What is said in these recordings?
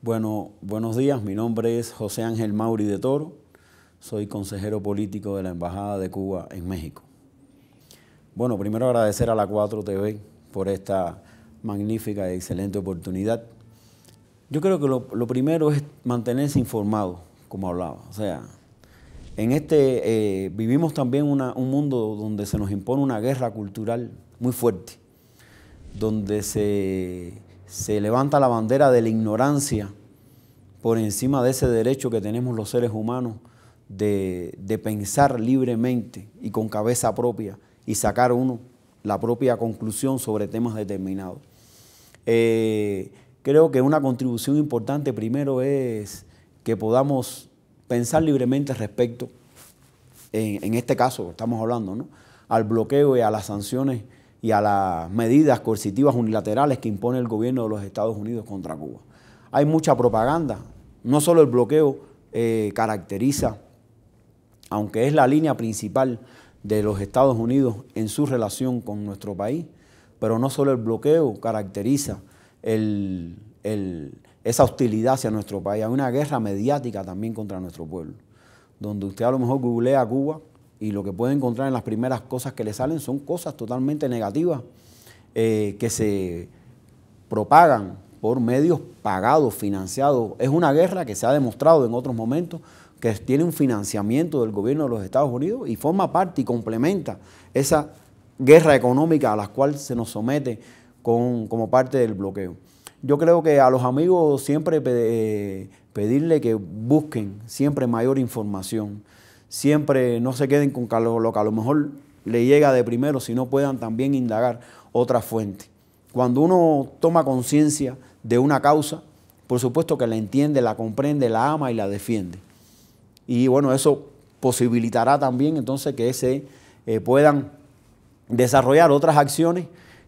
Bueno, buenos días. Mi nombre es José Ángel Mauri de Toro. Soy consejero político de la Embajada de Cuba en México. Bueno, primero agradecer a la 4TV por esta magnífica y excelente oportunidad. Yo creo que lo primero es mantenerse informado, como hablaba. O sea, vivimos también un mundo donde se nos impone una guerra cultural muy fuerte, donde se levanta la bandera de la ignorancia por encima de ese derecho que tenemos los seres humanos de pensar libremente y con cabeza propia y sacar uno la propia conclusión sobre temas determinados. Creo que una contribución importante primero es que podamos pensar libremente respecto, en este caso que estamos hablando, ¿no?, al bloqueo y a las sanciones y a las medidas coercitivas unilaterales que impone el gobierno de los Estados Unidos contra Cuba. Hay mucha propaganda. No solo el bloqueo caracteriza, aunque es la línea principal de los Estados Unidos en su relación con nuestro país, pero no solo el bloqueo caracteriza esa hostilidad hacia nuestro país. Hay una guerra mediática también contra nuestro pueblo, donde usted a lo mejor googlea Cuba y lo que puede encontrar en las primeras cosas que le salen son cosas totalmente negativas que se propagan por medios pagados, financiados. Es una guerra que se ha demostrado en otros momentos que tiene un financiamiento del gobierno de los Estados Unidos y forma parte y complementa esa guerra económica a la cual se nos somete como parte del bloqueo. Yo creo que a los amigos siempre pedirle que busquen siempre mayor información, siempre no se queden con lo que a lo mejor le llega de primero, sino puedan también indagar otras fuentes. Cuando uno toma conciencia de una causa, por supuesto que la entiende, la comprende, la ama y la defiende. Y bueno, eso posibilitará también entonces que se puedan desarrollar otras acciones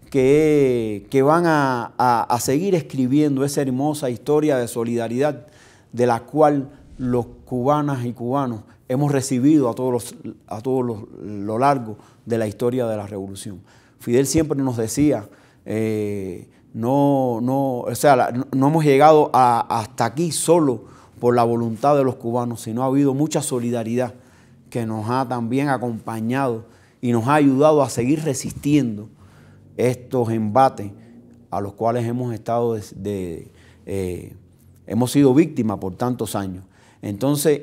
que van a seguir escribiendo esa hermosa historia de solidaridad de la cual los cubanas y cubanos hemos recibido a todos lo largo de la historia de la revolución. Fidel siempre nos decía, no hemos llegado hasta aquí solo por la voluntad de los cubanos, sino ha habido mucha solidaridad que nos ha también acompañado y nos ha ayudado a seguir resistiendo estos embates a los cuales hemos sido víctimas por tantos años. Entonces,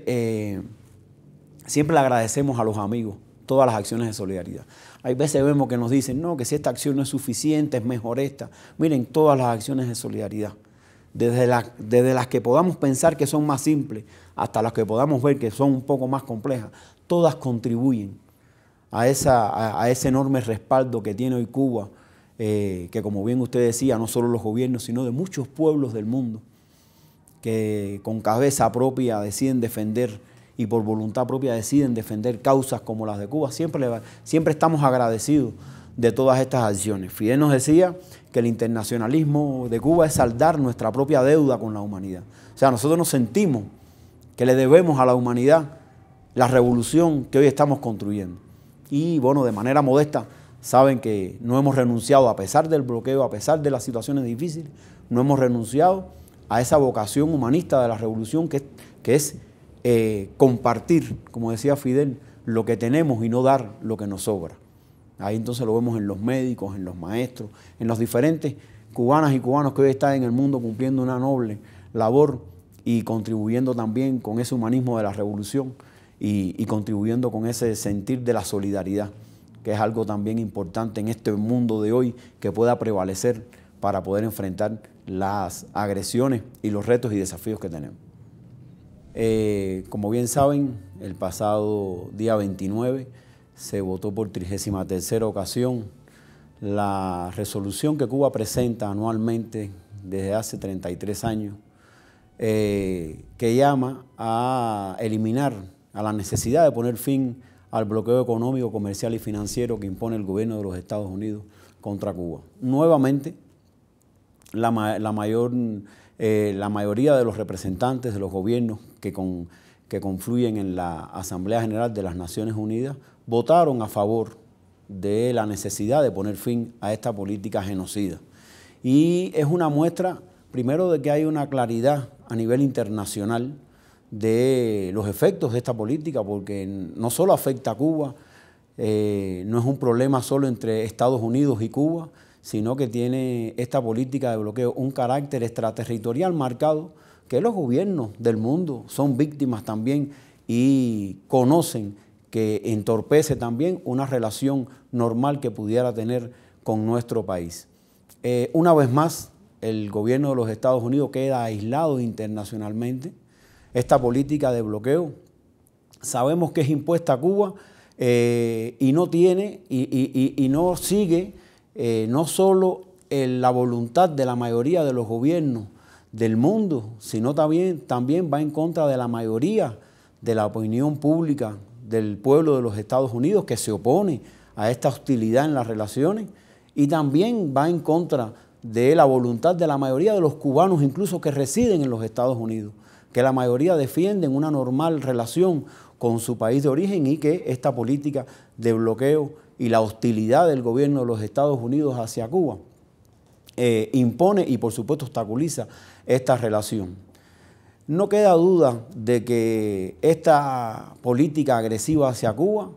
siempre le agradecemos a los amigos todas las acciones de solidaridad. Hay veces vemos que nos dicen, no, que si esta acción no es suficiente, es mejor esta. Miren, todas las acciones de solidaridad, desde las que podamos pensar que son más simples hasta las que podamos ver que son un poco más complejas, todas contribuyen a ese enorme respaldo que tiene hoy Cuba, que como bien usted decía, no solo los gobiernos, sino de muchos pueblos del mundo, que con cabeza propia deciden defender y por voluntad propia deciden defender causas como las de Cuba. Siempre estamos agradecidos de todas estas acciones. Fidel nos decía que el internacionalismo de Cuba es saldar nuestra propia deuda con la humanidad. O sea, nosotros nos sentimos que le debemos a la humanidad la revolución que hoy estamos construyendo. Y bueno, de manera modesta, saben que no hemos renunciado, a pesar del bloqueo, a pesar de las situaciones difíciles, no hemos renunciado a esa vocación humanista de la revolución que es compartir, como decía Fidel, lo que tenemos y no dar lo que nos sobra. Ahí entonces lo vemos en los médicos, en los maestros, en los diferentes cubanas y cubanos que hoy están en el mundo cumpliendo una noble labor y contribuyendo también con ese humanismo de la revolución y contribuyendo con ese sentir de la solidaridad, que es algo también importante en este mundo de hoy que pueda prevalecer para poder enfrentar las agresiones y los retos y desafíos que tenemos. Como bien saben, el pasado día 29 se votó por 33ª ocasión la resolución que Cuba presenta anualmente desde hace 33 años, que llama a eliminar, a la necesidad de poner fin al bloqueo económico, comercial y financiero que impone el gobierno de los Estados Unidos contra Cuba. Nuevamente, la mayoría de los representantes de los gobiernos que confluyen en la Asamblea General de las Naciones Unidas votaron a favor de la necesidad de poner fin a esta política genocida. Y es una muestra, primero, de que hay una claridad a nivel internacional de los efectos de esta política, porque no solo afecta a Cuba, no es un problema solo entre Estados Unidos y Cuba, sino que tiene esta política de bloqueo un carácter extraterritorial marcado, que los gobiernos del mundo son víctimas también y conocen que entorpece también una relación normal que pudiera tener con nuestro país. Una vez más, el gobierno de los Estados Unidos queda aislado internacionalmente. Esta política de bloqueo sabemos que es impuesta a Cuba y no tiene y no sigue no solo la voluntad de la mayoría de los gobiernos del mundo, sino también va en contra de la mayoría de la opinión pública del pueblo de los Estados Unidos, que se opone a esta hostilidad en las relaciones, y también va en contra de la voluntad de la mayoría de los cubanos, incluso que residen en los Estados Unidos, que la mayoría defienden una normal relación con su país de origen y que esta política de bloqueo y la hostilidad del gobierno de los Estados Unidos hacia Cuba impone y por supuesto obstaculiza esta relación. No queda duda de que esta política agresiva hacia Cuba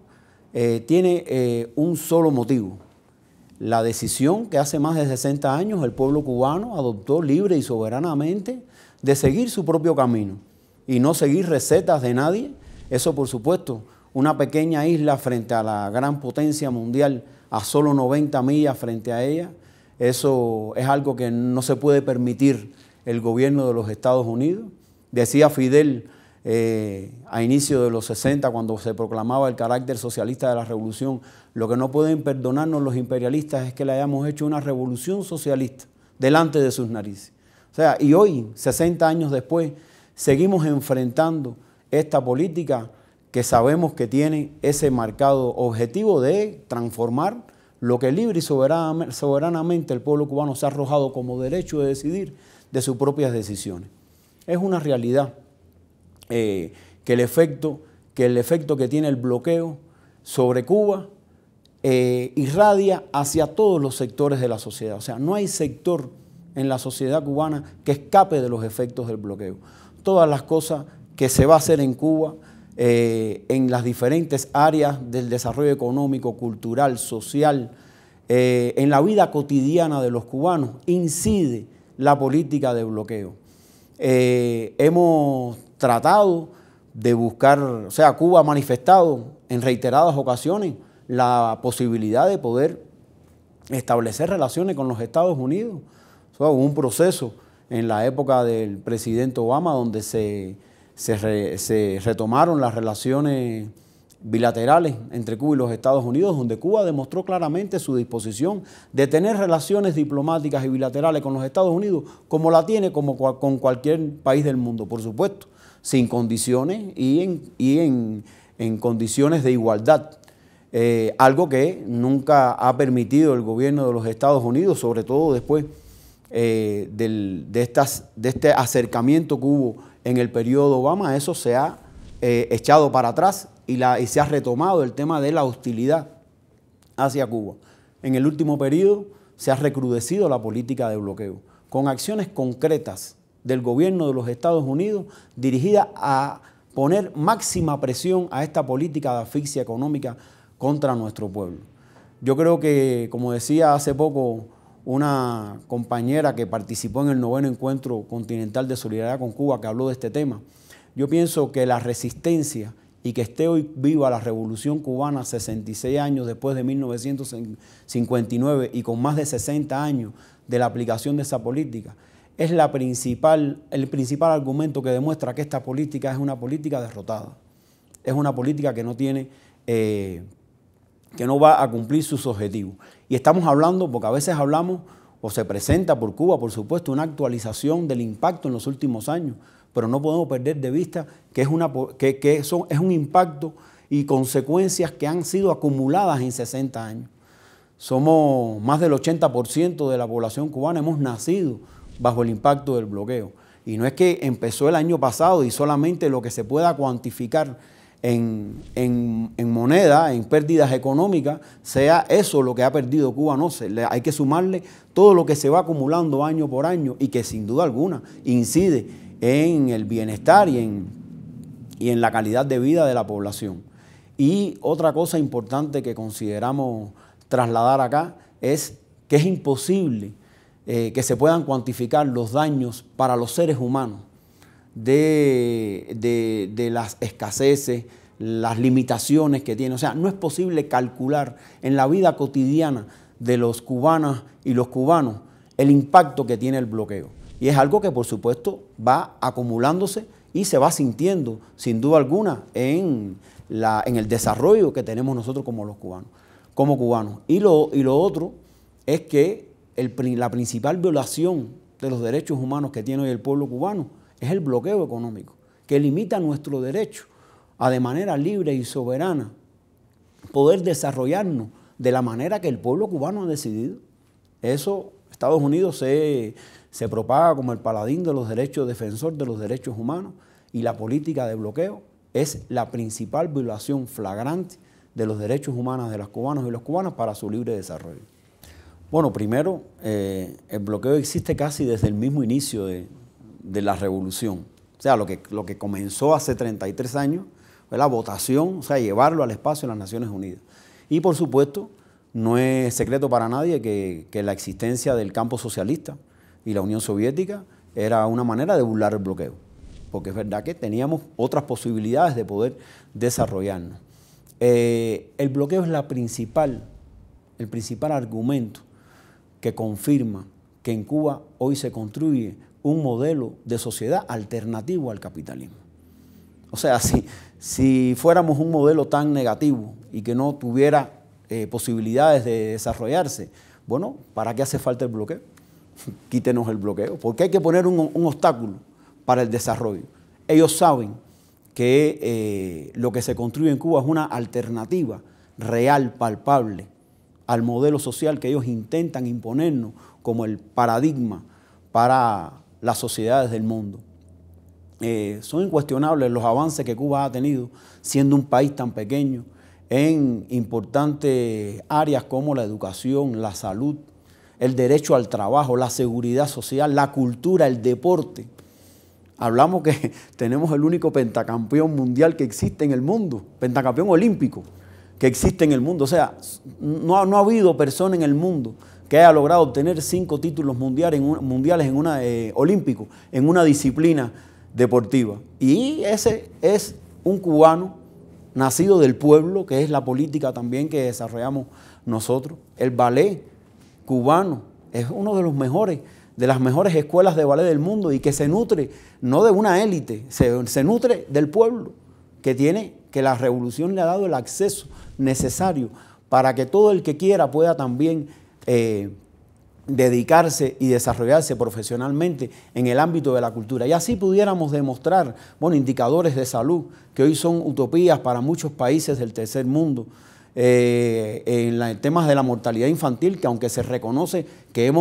tiene un solo motivo: la decisión que hace más de 60 años el pueblo cubano adoptó libre y soberanamente de seguir su propio camino y no seguir recetas de nadie. Eso, por supuesto, una pequeña isla frente a la gran potencia mundial, a solo 90 millas frente a ella, eso es algo que no se puede permitir el gobierno de los Estados Unidos. Decía Fidel a inicio de los 60, cuando se proclamaba el carácter socialista de la revolución: lo que no pueden perdonarnos los imperialistas es que le hayamos hecho una revolución socialista delante de sus narices. O sea, y hoy, 60 años después, seguimos enfrentando esta política que sabemos que tiene ese marcado objetivo de transformar lo que libre y soberanamente el pueblo cubano se ha arrojado como derecho de decidir de sus propias decisiones. Es una realidad que el efecto que tiene el bloqueo sobre Cuba irradia hacia todos los sectores de la sociedad. O sea, no hay sector en la sociedad cubana que escape de los efectos del bloqueo. Todas las cosas que se va a hacer en Cuba, en las diferentes áreas del desarrollo económico, cultural, social, en la vida cotidiana de los cubanos, incide la política de bloqueo. Hemos tratado de buscar, o sea, Cuba ha manifestado en reiteradas ocasiones la posibilidad de poder establecer relaciones con los Estados Unidos. O sea, hubo un proceso en la época del presidente Obama donde se retomaron las relaciones bilaterales entre Cuba y los Estados Unidos, donde Cuba demostró claramente su disposición de tener relaciones diplomáticas y bilaterales con los Estados Unidos como la tiene con cualquier país del mundo, por supuesto, sin condiciones y en condiciones de igualdad. Algo que nunca ha permitido el gobierno de los Estados Unidos, sobre todo después de este acercamiento que hubo en el periodo Obama. Eso se ha echado para atrás y se ha retomado el tema de la hostilidad hacia Cuba. En el último periodo se ha recrudecido la política de bloqueo, con acciones concretas del gobierno de los Estados Unidos dirigida a poner máxima presión a esta política de asfixia económica contra nuestro pueblo. Yo creo que, como decía hace poco una compañera que participó en el 9º Encuentro Continental de Solidaridad con Cuba, que habló de este tema, yo pienso que la resistencia y que esté hoy viva la Revolución Cubana 66 años después de 1959 y con más de 60 años de la aplicación de esa política, es el principal argumento que demuestra que esta política es una política derrotada. Es una política que no tiene, que no va a cumplir sus objetivos. Y estamos hablando, porque a veces hablamos, o se presenta por Cuba, por supuesto, una actualización del impacto en los últimos años, pero no podemos perder de vista que es un impacto y consecuencias que han sido acumuladas en 60 años. Somos más del 80% de la población cubana, hemos nacido bajo el impacto del bloqueo. Y no es que empezó el año pasado y solamente lo que se pueda cuantificar en moneda, en pérdidas económicas, sea eso lo que ha perdido Cuba. No, hay que sumarle todo lo que se va acumulando año por año y que sin duda alguna incide en el bienestar y en la calidad de vida de la población. Y otra cosa importante que consideramos trasladar acá es que es imposible que se puedan cuantificar los daños para los seres humanos de las escaseces, las limitaciones que tiene. O sea, no es posible calcular en la vida cotidiana de los cubanas y los cubanos el impacto que tiene el bloqueo. Y es algo que, por supuesto, va acumulándose y se va sintiendo, sin duda alguna, en el desarrollo que tenemos nosotros como cubanos. Y lo otro es que la principal violación de los derechos humanos que tiene hoy el pueblo cubano es el bloqueo económico, que limita nuestro derecho a de manera libre y soberana poder desarrollarnos de la manera que el pueblo cubano ha decidido. Eso, Estados Unidos se propaga como el paladín de los derechos, defensor de los derechos humanos, y la política de bloqueo es la principal violación flagrante de los derechos humanos de los cubanos y los cubanas para su libre desarrollo. Bueno, primero, el bloqueo existe casi desde el mismo inicio de la revolución. O sea, lo que comenzó hace 33 años fue la votación, o sea, llevarlo al espacio de las Naciones Unidas. Y por supuesto, no es secreto para nadie que la existencia del campo socialista y la Unión Soviética era una manera de burlar el bloqueo, porque es verdad que teníamos otras posibilidades de poder desarrollarnos. El bloqueo es el principal argumento que confirma que en Cuba hoy se construye un modelo de sociedad alternativo al capitalismo. O sea, si fuéramos un modelo tan negativo y que no tuviera posibilidades de desarrollarse, bueno, ¿para qué hace falta el bloqueo? Quítenos el bloqueo, porque hay que poner un obstáculo para el desarrollo. Ellos saben que lo que se construye en Cuba es una alternativa real, palpable, al modelo social que ellos intentan imponernos como el paradigma para las sociedades del mundo. Son incuestionables los avances que Cuba ha tenido, siendo un país tan pequeño, en importantes áreas como la educación, la salud, el derecho al trabajo, la seguridad social, la cultura, el deporte. Hablamos que tenemos el único pentacampeón mundial que existe en el mundo, pentacampeón olímpico que existe en el mundo. O sea, no ha habido persona en el mundo que haya logrado obtener 5 títulos mundiales olímpicos en una disciplina deportiva. Y ese es un cubano nacido del pueblo, que es la política también que desarrollamos nosotros. El ballet cubano es uno de las mejores escuelas de ballet del mundo, y que se nutre no de una élite, se nutre del pueblo, que la revolución le ha dado el acceso necesario para que todo el que quiera pueda también dedicarse y desarrollarse profesionalmente en el ámbito de la cultura. Y así pudiéramos demostrar, indicadores de salud que hoy son utopías para muchos países del tercer mundo, en temas de la mortalidad infantil, que aunque se reconoce que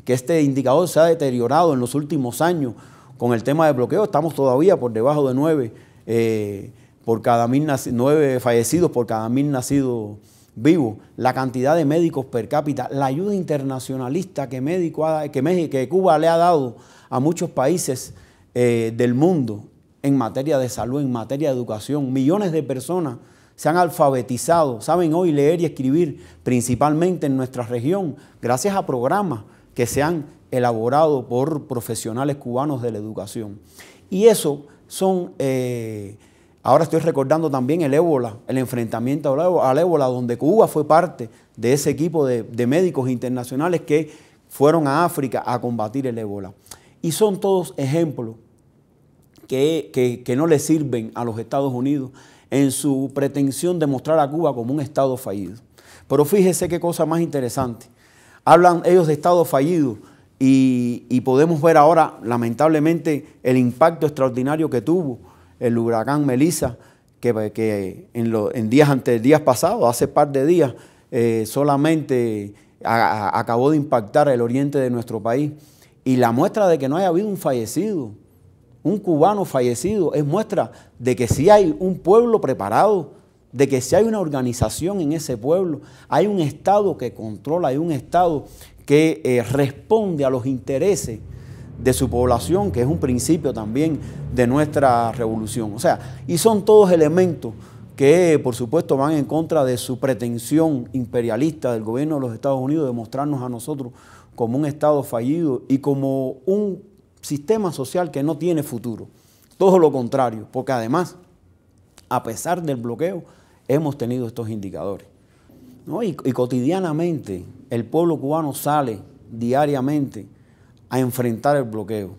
este indicador se ha deteriorado en los últimos años con el tema del bloqueo, estamos todavía por debajo de 9 fallecidos por cada 1000 nacidos vivos. La cantidad de médicos per cápita, la ayuda internacionalista que Cuba le ha dado a muchos países del mundo en materia de salud, en materia de educación. Millones de personas se han alfabetizado, saben hoy leer y escribir, principalmente en nuestra región, gracias a programas que se han elaborado por profesionales cubanos de la educación. Y eso son... ahora estoy recordando también el ébola, el enfrentamiento al ébola, donde Cuba fue parte de ese equipo de médicos internacionales que fueron a África a combatir el ébola. Y son todos ejemplos que no le sirven a los Estados Unidos en su pretensión de mostrar a Cuba como un Estado fallido. Pero fíjese qué cosa más interesante. Hablan ellos de Estado fallido y podemos ver ahora, lamentablemente, el impacto extraordinario que tuvo el huracán Melissa, que en días pasados, hace par de días, solamente acabó de impactar el oriente de nuestro país. Y la muestra de que no haya habido un fallecido, un cubano fallecido, es muestra de que sí hay un pueblo preparado, de que sí hay una organización en ese pueblo, hay un Estado que controla, hay un Estado que responde a los intereses de su población, que es un principio también de nuestra revolución. O sea, y son todos elementos que, por supuesto, van en contra de su pretensión imperialista del gobierno de los Estados Unidos de mostrarnos a nosotros como un Estado fallido y como un sistema social que no tiene futuro. Todo lo contrario, porque además, a pesar del bloqueo, hemos tenido estos indicadores, ¿no? Y cotidianamente el pueblo cubano sale diariamente a enfrentar el bloqueo.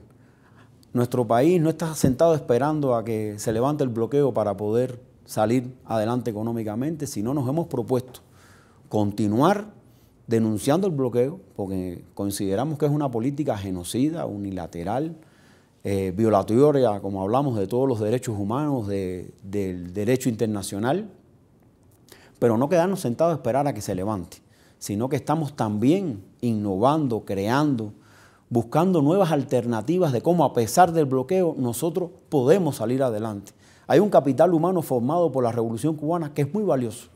Nuestro país no está sentado esperando a que se levante el bloqueo para poder salir adelante económicamente, sino nos hemos propuesto continuar denunciando el bloqueo, porque consideramos que es una política genocida, unilateral, violatoria, como hablamos, de todos los derechos humanos, del derecho internacional, pero no quedarnos sentados a esperar a que se levante, sino que estamos también innovando, creando, buscando nuevas alternativas de cómo, a pesar del bloqueo, nosotros podemos salir adelante. Hay un capital humano formado por la Revolución Cubana que es muy valioso,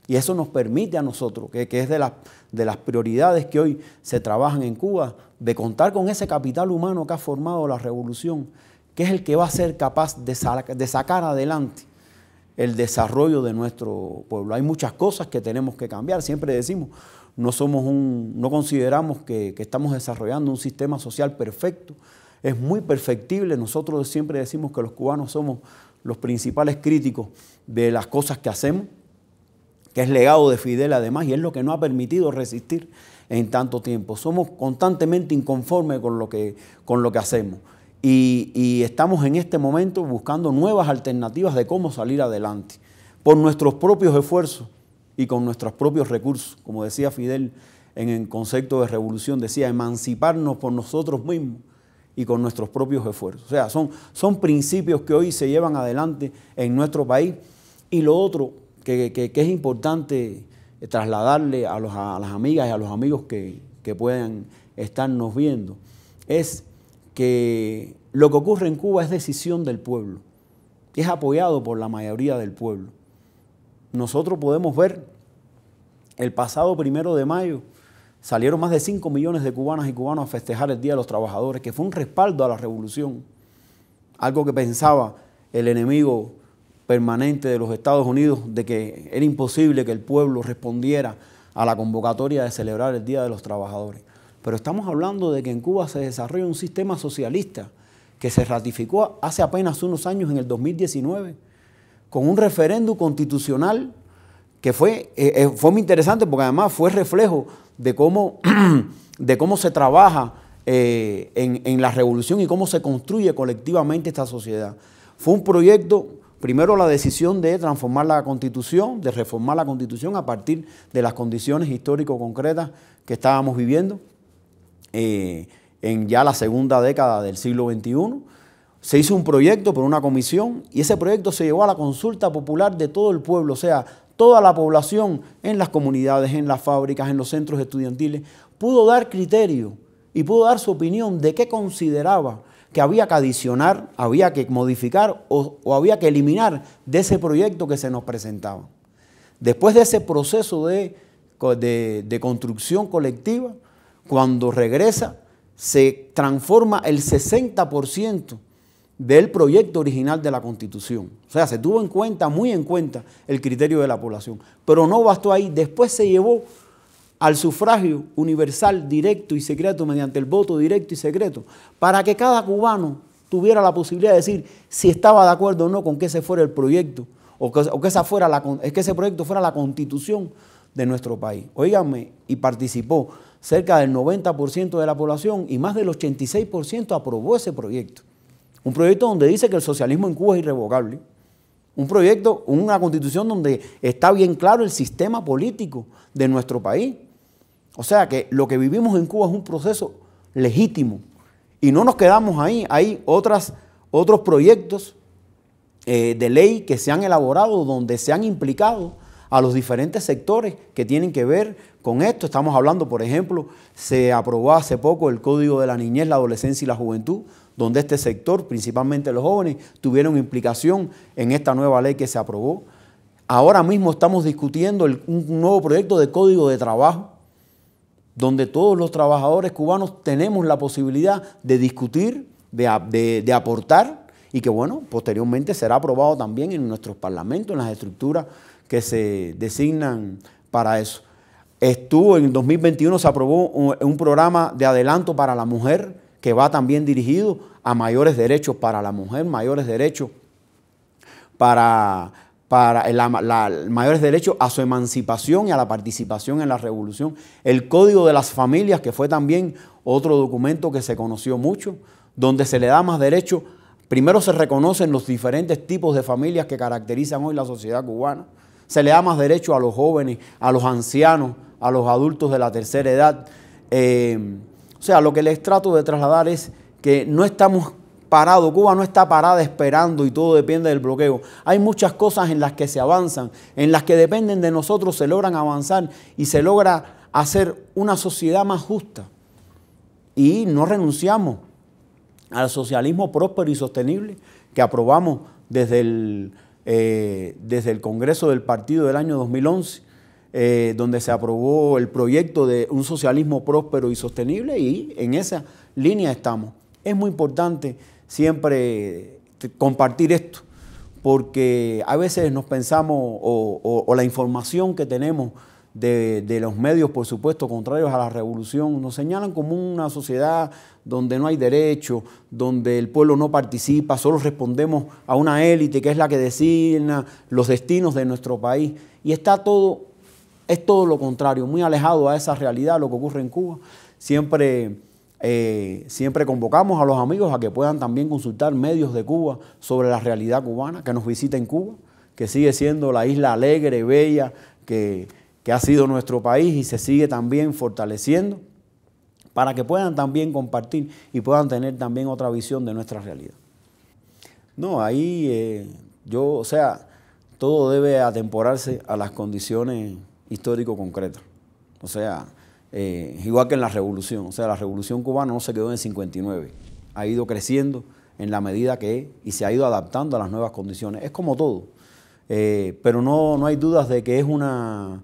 y eso nos permite a nosotros, que es de las prioridades que hoy se trabajan en Cuba, de contar con ese capital humano que ha formado la revolución, que es el que va a ser capaz de sacar adelante el desarrollo de nuestro pueblo. Hay muchas cosas que tenemos que cambiar. Siempre decimos, no consideramos que estamos desarrollando un sistema social perfecto. Es muy perfectible. Nosotros siempre decimos que los cubanos somos los principales críticos de las cosas que hacemos, que es legado de Fidel además, y es lo que nos ha permitido resistir en tanto tiempo. Somos constantemente inconformes con lo que hacemos y estamos en este momento buscando nuevas alternativas de cómo salir adelante, por nuestros propios esfuerzos y con nuestros propios recursos. Como decía Fidel en el concepto de revolución, decía emanciparnos por nosotros mismos y con nuestros propios esfuerzos. O sea, son principios que hoy se llevan adelante en nuestro país. Y lo otro que es importante trasladarle a las amigas y a los amigos que puedan estarnos viendo es que lo que ocurre en Cuba es decisión del pueblo, es apoyado por la mayoría del pueblo. Nosotros podemos ver, el pasado 1 de mayo salieron más de 5 millones de cubanas y cubanos a festejar el Día de los Trabajadores, que fue un respaldo a la revolución, algo que pensaba el enemigo permanente de los Estados Unidos, de que era imposible que el pueblo respondiera a la convocatoria de celebrar el Día de los Trabajadores. Pero estamos hablando de que en Cuba se desarrolla un sistema socialista que se ratificó hace apenas unos años, en el 2019, con un referéndum constitucional que fue muy interesante, porque además fue reflejo de cómo se trabaja en la revolución y cómo se construye colectivamente esta sociedad. Fue un proyecto, primero la decisión de transformar la Constitución, de reformar la Constitución a partir de las condiciones histórico-concretas que estábamos viviendo en ya la segunda década del siglo XXI. Se hizo un proyecto por una comisión y ese proyecto se llevó a la consulta popular de todo el pueblo, o sea, toda la población en las comunidades, en las fábricas, en los centros estudiantiles, pudo dar criterio y pudo dar su opinión de qué consideraba que había que adicionar, había que modificar o había que eliminar de ese proyecto que se nos presentaba. Después de ese proceso de construcción colectiva, cuando regresa, se transforma el 60% del proyecto original de la Constitución. O sea, se tuvo en cuenta, muy en cuenta, el criterio de la población. Pero no bastó ahí. Después se llevó al sufragio universal, directo y secreto, mediante el voto directo y secreto, para que cada cubano tuviera la posibilidad de decir si estaba de acuerdo o no con que ese fuera el proyecto, o que ese proyecto fuera la Constitución de nuestro país. Óigame, y participó cerca del 90% de la población y más del 86% aprobó ese proyecto. Un proyecto donde dice que el socialismo en Cuba es irrevocable. Un proyecto, una constitución donde está bien claro el sistema político de nuestro país. O sea que lo que vivimos en Cuba es un proceso legítimo. Y no nos quedamos ahí. Hay otros proyectos de ley que se han elaborado donde se han implicado a los diferentes sectores que tienen que ver con esto. Estamos hablando, por ejemplo, se aprobó hace poco el Código de la Niñez, la Adolescencia y la Juventud, donde este sector, principalmente los jóvenes, tuvieron implicación en esta nueva ley que se aprobó. Ahora mismo estamos discutiendo un nuevo proyecto de Código de Trabajo, donde todos los trabajadores cubanos tenemos la posibilidad de discutir, de aportar, y que, bueno, posteriormente será aprobado también en nuestros parlamentos, en las estructuras que se designan para eso. En 2021 se aprobó un programa de adelanto para la mujer que va también dirigido a mayores derechos para la mujer, mayores derechos mayores derechos a su emancipación y a la participación en la revolución. El Código de las Familias, que fue también otro documento que se conoció mucho, donde se le da más derecho. Primero se reconocen los diferentes tipos de familias que caracterizan hoy la sociedad cubana. Se le da más derecho a los jóvenes, a los ancianos, a los adultos de la tercera edad. O sea, lo que les trato de trasladar es que no estamos parados, Cuba no está parada esperando y todo depende del bloqueo. Hay muchas cosas en las que se avanzan, en las que dependen de nosotros, se logran avanzar y se logra hacer una sociedad más justa. Y no renunciamos al socialismo próspero y sostenible que aprobamos desde el Congreso del Partido del año 2011, donde se aprobó el proyecto de un socialismo próspero y sostenible, y en esa línea estamos. Es muy importante siempre compartir esto, porque a veces nos pensamos, o la información que tenemos de los medios, por supuesto, contrarios a la revolución, nos señalan como una sociedad donde no hay derecho, donde el pueblo no participa, solo respondemos a una élite que es la que designa los destinos de nuestro país. Y es todo lo contrario, muy alejado a esa realidad, lo que ocurre en Cuba. Siempre convocamos a los amigos a que puedan también consultar medios de Cuba sobre la realidad cubana, que nos visiten Cuba, que sigue siendo la isla alegre, bella, que ha sido nuestro país y se sigue también fortaleciendo, para que puedan también compartir y puedan tener también otra visión de nuestra realidad. No, ahí todo debe atemporarse a las condiciones histórico concretas. O sea, igual que en la revolución. O sea, la revolución cubana no se quedó en el 59. Ha ido creciendo en la medida que y se ha ido adaptando a las nuevas condiciones. Es como todo. Pero no hay dudas de que es una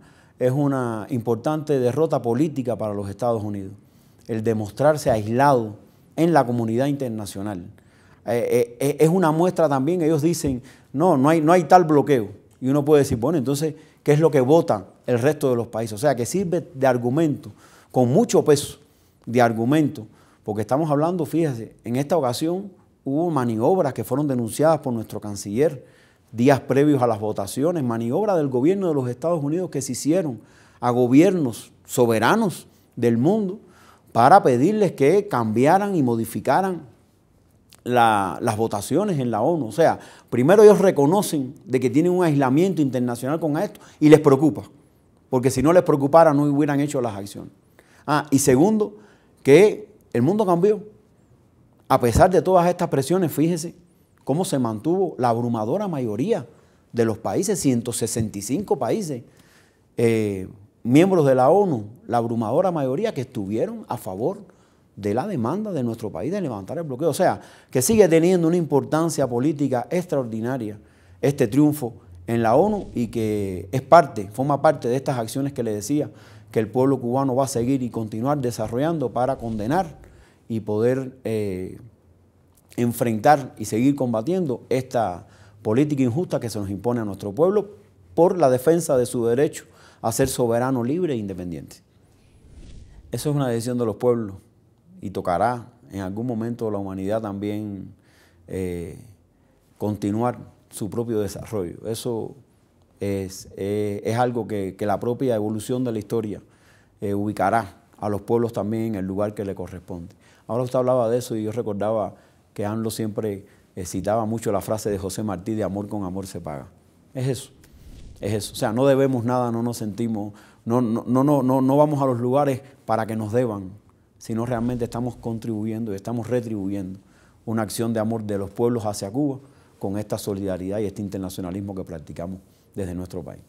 importante derrota política para los Estados Unidos. El demostrarse aislado en la comunidad internacional. Es una muestra también, ellos dicen, no hay tal bloqueo. Y uno puede decir, bueno, entonces, ¿qué es lo que vota el resto de los países? O sea, que sirve de argumento, con mucho peso de argumento, porque estamos hablando, fíjese, en esta ocasión hubo maniobras que fueron denunciadas por nuestro canciller días previos a las votaciones, maniobras del gobierno de los Estados Unidos que se hicieron a gobiernos soberanos del mundo para pedirles que cambiaran y modificaran las votaciones en la ONU. O sea, primero ellos reconocen de que tienen un aislamiento internacional con esto y les preocupa, porque si no les preocupara no hubieran hecho las acciones. Y segundo, que el mundo cambió. A pesar de todas estas presiones, fíjese cómo se mantuvo la abrumadora mayoría de los países, 165 países, miembros de la ONU, la abrumadora mayoría que estuvieron a favor de la demanda de nuestro país de levantar el bloqueo. O sea, que sigue teniendo una importancia política extraordinaria este triunfo en la ONU y que forma parte de estas acciones que le decía que el pueblo cubano va a seguir y continuar desarrollando para condenar y poder enfrentar y seguir combatiendo esta política injusta que se nos impone a nuestro pueblo por la defensa de su derecho a ser soberano, libre e independiente. Eso es una decisión de los pueblos y tocará en algún momento la humanidad también continuar su propio desarrollo. Eso es algo que la propia evolución de la historia ubicará a los pueblos también en el lugar que le corresponde. Ahora usted hablaba de eso y yo recordaba que AMLO siempre citaba mucho la frase de José Martí de amor con amor se paga. Es eso. O sea, no debemos nada, no nos sentimos, no vamos a los lugares para que nos deban, sino realmente estamos contribuyendo y estamos retribuyendo una acción de amor de los pueblos hacia Cuba con esta solidaridad y este internacionalismo que practicamos desde nuestro país.